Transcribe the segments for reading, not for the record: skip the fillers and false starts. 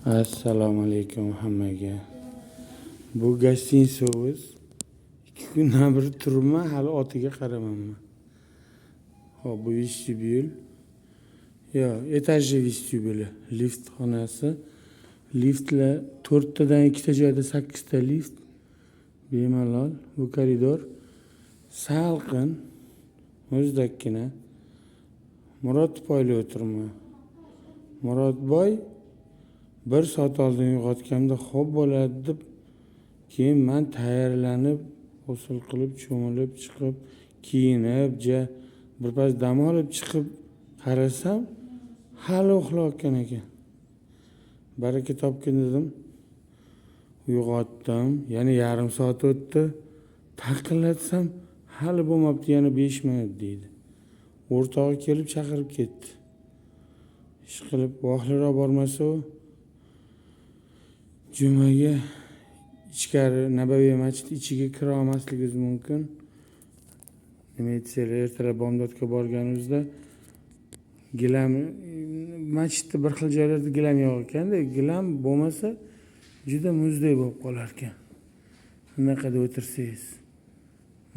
Assalomu alaykum hammaga. Bu gostinsovoz 2 kundan beri turibman, hali otiga qaramayman. Hop, bu vestibyul. Yo, etajli vestibyuli, lift xonasi. Liftlar 4 tadan 2 ta joyda 8 ta lift. Bemalol. Bu koridor salqin, o'zdakkina. Murodboyda o'tiribman. Murodboy 1 soat oldin uyg'otganimda xo'p bo'ladi deb, keyin men tayyorlanib, g'usl qilib, cho'milib chiqib, kiyinib, birpas dam olib chiqib qarasam, hali uxlayotgan ekan. Baraka topgin dedim. Uyg'otdim, yana yarim soat o'tdi. Taqillatsam, hali bo'lmabdi, yana 5 minut deydi. O'rtog'i kelib chaqirib ketdi. Ish qilib vohliroq bormasa u jumaga ichkari Nabaviy masjid ichiga kira olmasligingiz mumkin. Nima aytsanglar, ertalab bomdodga borganimizda gilam masjidda bir xil joylarda gilam yo'q ekanda, gilam bo'lmasa juda muzdek bo'lib qolar ekan. Bunaqada o'tirsangiz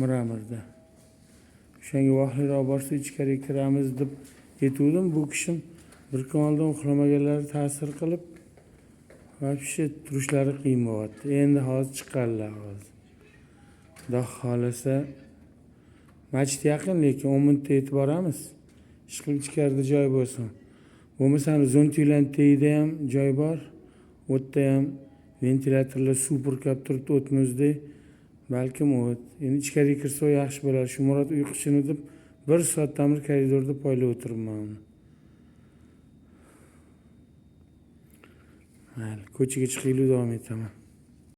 Miramirda. O'shanga vohliroq borsa ichkariga kiramiz deb aytuvdim. Bu kishim bir kun oldin uxlamaganlari ta'sir qilib vobshe turishlari qiyin bo'lyapti. Endi hozir chiqqanlar hozir. Xudo xolasa masjid yaqin, lekin 10 minutda yetib boramiz. Ishqilib ichkarida joy bo'lsin. Bo'lmasa zontiylarning tagida ham joy bor. U yerda ham ventilyatorlar suv purkab turibdi o'tmizdek. Balkim o't. Endi ichkariga kirsa yaxshi bo'lar. Shu Murod uyqushini deb 1 soatdan beri koridorda poylab o'tiribman. Mayli, ko'chaga chiqib davom etaman.